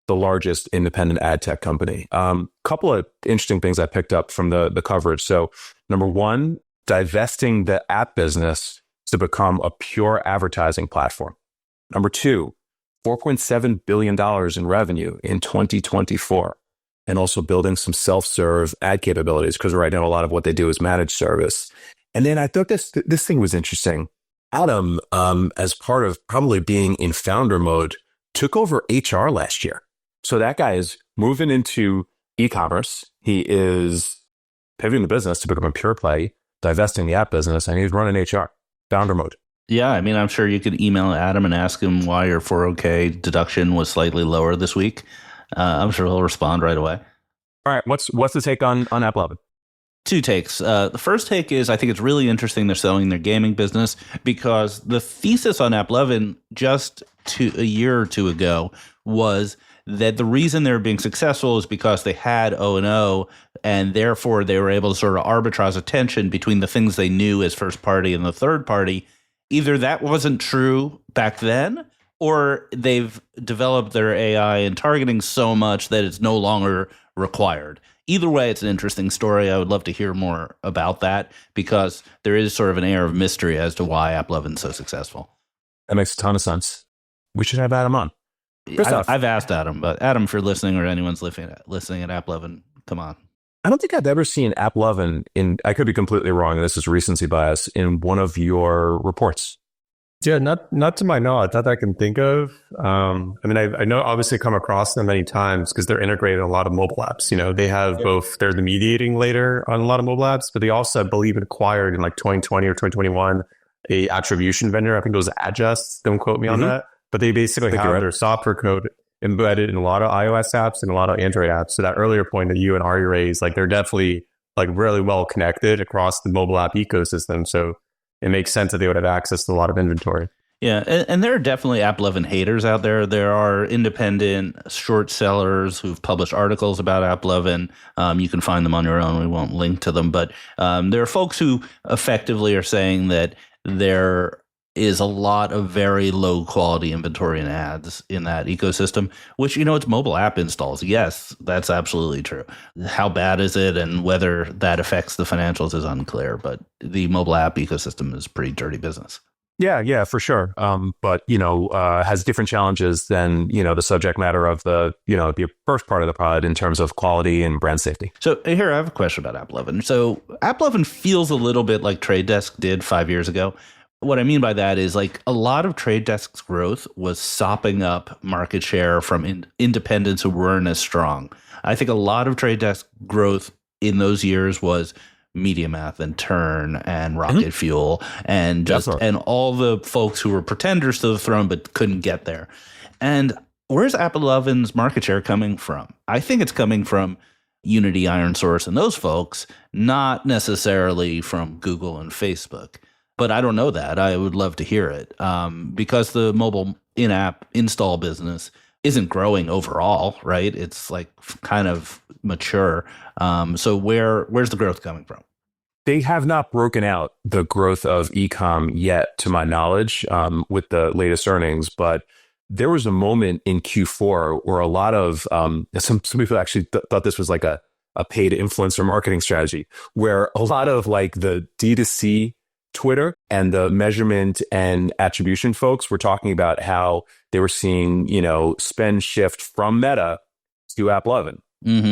the largest independent ad tech company. Couple of interesting things I picked up from the coverage. So number one, divesting the app business to become a pure advertising platform. Number two, $4.7 billion in revenue in 2024, and also building some self-serve ad capabilities, because right now a lot of what they do is managed service. And then I thought this thing was interesting. Adam, as part of probably being in founder mode, took over HR last year. So that guy is moving into e-commerce. He is pivoting the business to become a pure play, divesting the app business, and he's running HR, founder mode. Yeah, I mean, I'm sure you could email Adam and ask him why your 401k deduction was slightly lower this week. I'm sure he'll respond right away. All right, what's the take on AppLovin? Two takes. The first take is I think it's really interesting they're selling their gaming business, because the thesis on AppLovin just a year or two ago was that the reason they were being successful is because they had O&O, and therefore they were able to sort of arbitrage attention between the things they knew as first party and the third party. Either that wasn't true back then, or they've developed their AI and targeting so much that it's no longer required. Either way, it's an interesting story. I would love to hear more about that, because there is sort of an air of mystery as to why AppLovin's so successful. That makes a ton of sense. We should have Adam on. I've asked Adam, but Adam, if you're listening or anyone's listening at AppLovin, come on. I don't think I've ever seen AppLovin I could be completely wrong, and this is recency bias, in one of your reports. Yeah, not to my knowledge, not that I can think of. I know obviously come across them many times because they're integrated in a lot of mobile apps. They have both, they're the mediating layer on a lot of mobile apps, but they also, I believe, acquired in 2020 or 2021, a attribution vendor. I think it was Adjust. Don't quote me on that. But they basically have their software code embedded in a lot of iOS apps and a lot of Android apps. So that earlier point that you and Ari raised, they're definitely really well connected across the mobile app ecosystem. So it makes sense that they would have access to a lot of inventory. Yeah, and there are definitely AppLovin haters out there. There are independent short sellers who've published articles about AppLovin. You can find them on your own. We won't link to them. But there are folks who effectively are saying that there is a lot of very low quality inventory and ads in that ecosystem, which, it's mobile app installs. Yes, that's absolutely true. How bad is it, and whether that affects the financials is unclear, but the mobile app ecosystem is pretty dirty business. Yeah, for sure. But has different challenges than the subject matter of the first part of the product in terms of quality and brand safety. So here I have a question about AppLovin. So AppLovin feels a little bit like Trade Desk did 5 years ago. What I mean by that is like a lot of Trade Desk's growth was sopping up market share from independents who weren't as strong. I think a lot of Trade Desk growth in those years was MediaMath and Turn and Rocket Fuel and and all the folks who were pretenders to the throne but couldn't get there. And where's AppLovin's market share coming from? I think it's coming from Unity, IronSource, and those folks, not necessarily from Google and Facebook. But I don't know that. I would love to hear it because the mobile in-app install business isn't growing overall, right? It's like kind of mature. So where's the growth coming from? They have not broken out the growth of e-com yet, to my knowledge, with the latest earnings. But there was a moment in Q4 where a lot of some people actually thought this was like a paid influencer marketing strategy, where a lot of like the D2C Twitter and the measurement and attribution folks were talking about how they were seeing, spend shift from Meta to AppLovin,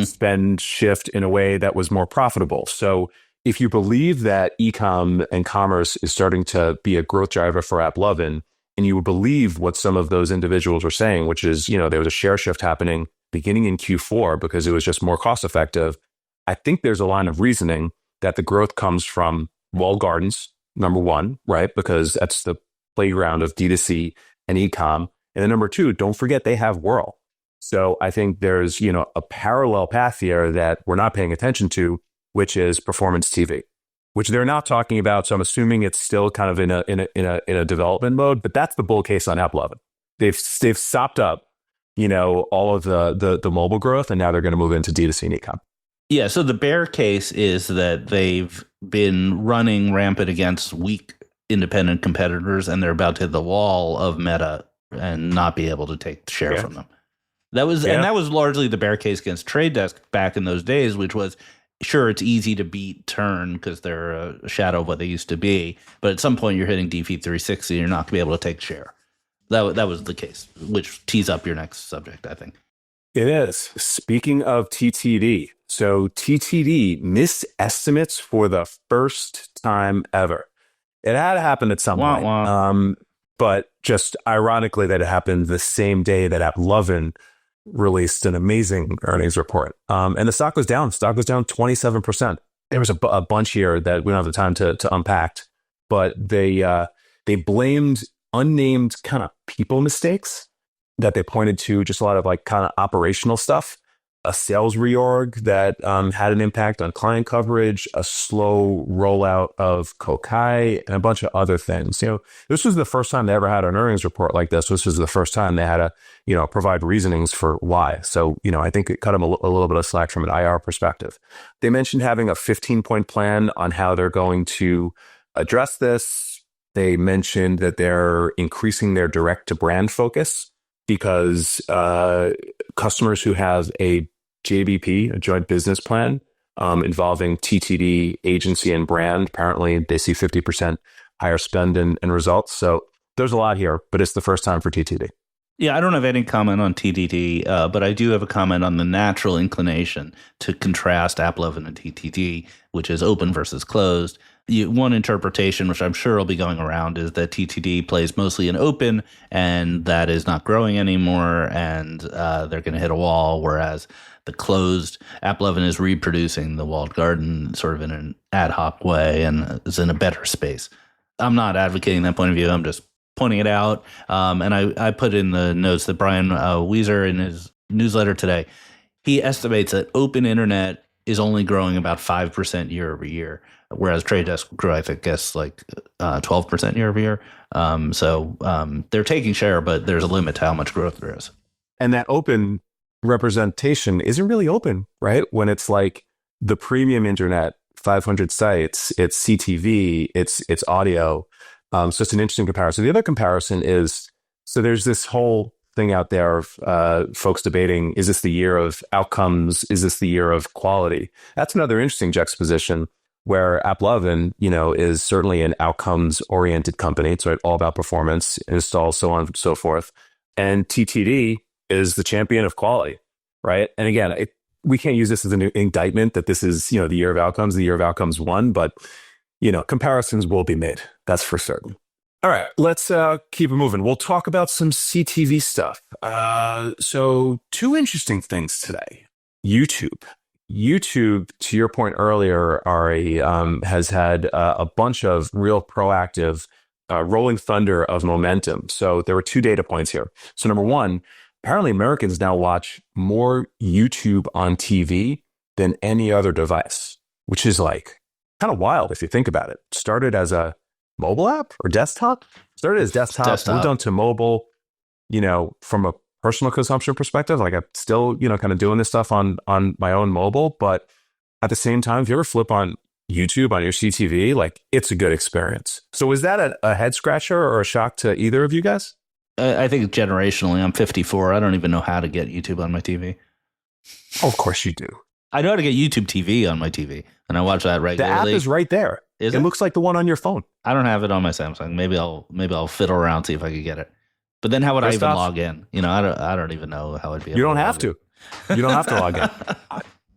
spend shift in a way that was more profitable. So if you believe that e-com and commerce is starting to be a growth driver for AppLovin, and you would believe what some of those individuals were saying, which is, there was a share shift happening beginning in Q4 because it was just more cost effective, I think there's a line of reasoning that the growth comes from walled gardens, number one, right? Because that's the playground of D2C and e-com. And then number two, don't forget they have Whirl. So I think there's, a parallel path here that we're not paying attention to, which is performance TV, which they're not talking about. So I'm assuming it's still kind of in a development mode, but that's the bull case on AppLovin. They've sopped up, all of the mobile growth, and now they're going to move into D2C and e-com. Yeah, so the bear case is that they've been running rampant against weak independent competitors, and they're about to hit the wall of Meta and not be able to take share from them. That was largely the bear case against Trade Desk back in those days, which was, sure, it's easy to beat Turn because they're a shadow of what they used to be, but at some point you're hitting DP 360, and you're not going to be able to take share. That was the case, which tees up your next subject, I think. It is. Speaking of TTD, so TTD missed estimates for the first time ever. It had happened at some point, but just ironically that it happened the same day that AppLovin released an amazing earnings report. And the stock was down. Stock was down 27%. There was a bunch here that we don't have the time to unpack, but they blamed unnamed kind of people mistakes that they pointed to, just a lot of like kind of operational stuff, a sales reorg that had an impact on client coverage, a slow rollout of Kokai, and a bunch of other things. This was the first time they ever had an earnings report like this. This was the first time they had to, provide reasonings for why. So, I think it cut them a little bit of slack from an IR perspective. They mentioned having a 15-point plan on how they're going to address this. They mentioned that they're increasing their direct-to-brand focus, because customers who have a JBP, a joint business plan, involving TTD, agency, and brand, apparently they see 50% higher spend and results. So there's a lot here, but it's the first time for TTD. Yeah, I don't have any comment on TTD, but I do have a comment on the natural inclination to contrast AppLovin and TTD, which is open versus closed. One interpretation, which I'm sure will be going around, is that TTD plays mostly in open, and that is not growing anymore, and they're going to hit a wall, whereas the closed AppLovin is reproducing the walled garden sort of in an ad hoc way and is in a better space. I'm not advocating that point of view. I'm just pointing it out. And I put in the notes that Brian Weiser, in his newsletter today, he estimates that open internet is only growing about 5% year over year, whereas Trade Desk grew, I guess, like 12% year over year. So they're taking share, but there's a limit to how much growth there is. And that open representation isn't really open, right? When it's like the premium internet, 500 sites, it's CTV, it's audio. So it's an interesting comparison. The other comparison is, so there's this whole thing out there of folks debating, is this the year of outcomes? Is this the year of quality? That's another interesting juxtaposition, where AppLovin, is certainly an outcomes-oriented company. It's all about performance, install, so on and so forth. And TTD is the champion of quality, right? And again, we can't use this as an indictment that this is, the year of outcomes. The year of outcomes won, but, comparisons will be made. That's for certain. All right, let's keep it moving. We'll talk about some CTV stuff. So 2 interesting things today. YouTube, to your point earlier, Ari, has had a bunch of real proactive rolling thunder of momentum. So there were 2 data points here. So number 1, apparently Americans now watch more YouTube on TV than any other device, which is like kind of wild if you think about it. Started as a mobile app or desktop? Started as desktop. Moved on to mobile, from a personal consumption perspective. Like I'm still, kind of doing this stuff on my own mobile, but at the same time, if you ever flip on YouTube on your CTV, like it's a good experience. So is that a head scratcher or a shock to either of you guys? I think generationally, I'm 54. I don't even know how to get YouTube on my TV. Oh, of course you do. I know how to get YouTube TV on my TV, and I watch that regularly. The app is right there. It looks like the one on your phone. I don't have it on my Samsung. Maybe I'll fiddle around, see if I could get it. But then how would I even log in? I don't even know how I'd be able to. You don't have to. You don't have to log in.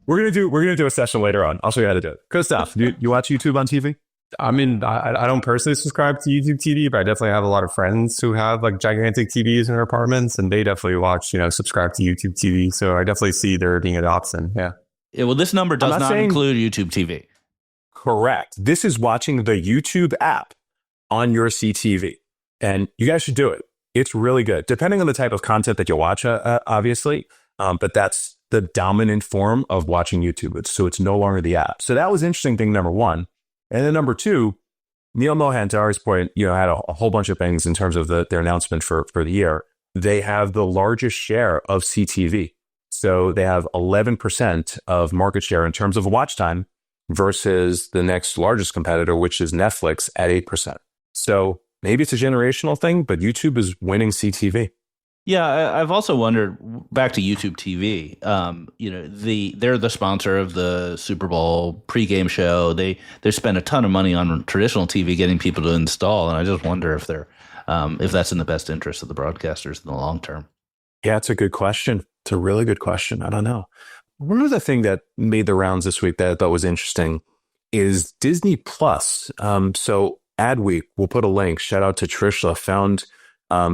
We're gonna do a session later on. I'll show you how to do it. Krzysztof, you watch YouTube on TV? I mean, I don't personally subscribe to YouTube TV, but I definitely have a lot of friends who have like gigantic TVs in their apartments, and they definitely watch, subscribe to YouTube TV. So I definitely see there being an option. Yeah. Well, this number does not include YouTube TV. Correct. This is watching the YouTube app on your CTV, and you guys should do it. It's really good, depending on the type of content that you watch, obviously. But that's the dominant form of watching YouTube. So it's no longer the app. So that was interesting thing, number 1. And then number 2, Neil Mohan, to Ari's point, had a whole bunch of things in terms of their announcement for the year. They have the largest share of CTV. So they have 11% of market share in terms of watch time versus the next largest competitor, which is Netflix at 8%. So maybe it's a generational thing, but YouTube is winning CTV. Yeah, I've also wondered, back to YouTube TV, they're the sponsor of the Super Bowl pregame show. They spend a ton of money on traditional TV getting people to install, and I just wonder if that's in the best interest of the broadcasters in the long term. Yeah, it's a good question. It's a really good question. I don't know. One other thing that made the rounds this week that I thought was interesting is Disney Plus. So Adweek, we'll put a link. Shout out to Trisha, found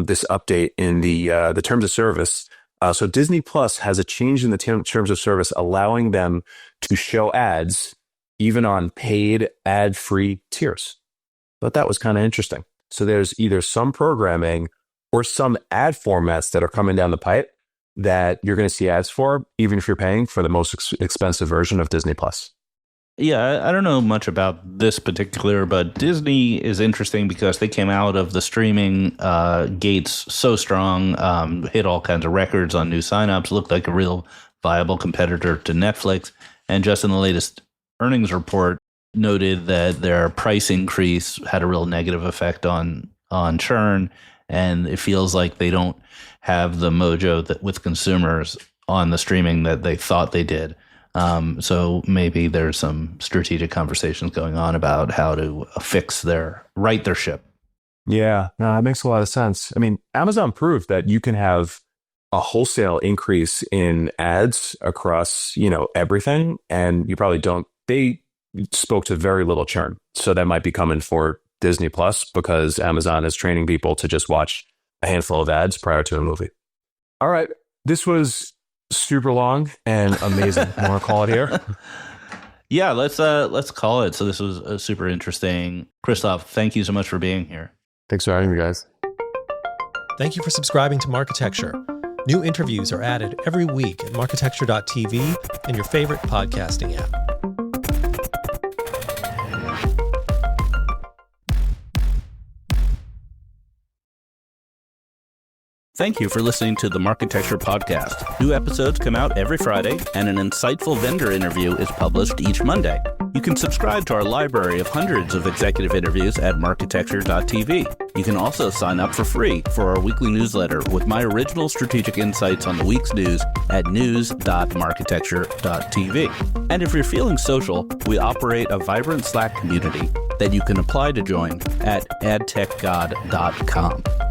this update in the terms of service. So Disney Plus has a change in the terms of service, allowing them to show ads even on paid ad-free tiers. But that was kind of interesting. So there's either some programming or some ad formats that are coming down the pipe that you're going to see ads for, even if you're paying for the most expensive version of Disney Plus. Yeah, I don't know much about this particular, but Disney is interesting because they came out of the streaming gates so strong, hit all kinds of records on new signups, looked like a real viable competitor to Netflix. And just in the latest earnings report, noted that their price increase had a real negative effect on churn, and it feels like they don't have the mojo that with consumers on the streaming that they thought they did. So maybe there's some strategic conversations going on about how to right their ship. Yeah, no, that makes a lot of sense. I mean, Amazon proved that you can have a wholesale increase in ads across, everything, and you probably don't. They spoke to very little churn. So that might be coming for Disney Plus because Amazon is training people to just watch a handful of ads prior to a movie. All right. This was super long and amazing. Want to call it here? Yeah, let's call it. So this was super interesting. Krzysztof, thank you so much for being here. Thanks for having me, guys. Thank you for subscribing to Marketecture. New interviews are added every week at marketecture.tv and your favorite podcasting app. Thank you for listening to the Marketecture Podcast. New episodes come out every Friday, and an insightful vendor interview is published each Monday. You can subscribe to our library of hundreds of executive interviews at marketecture.tv. You can also sign up for free for our weekly newsletter with my original strategic insights on the week's news at news.marketecture.tv. And if you're feeling social, we operate a vibrant Slack community that you can apply to join at adtechgod.com.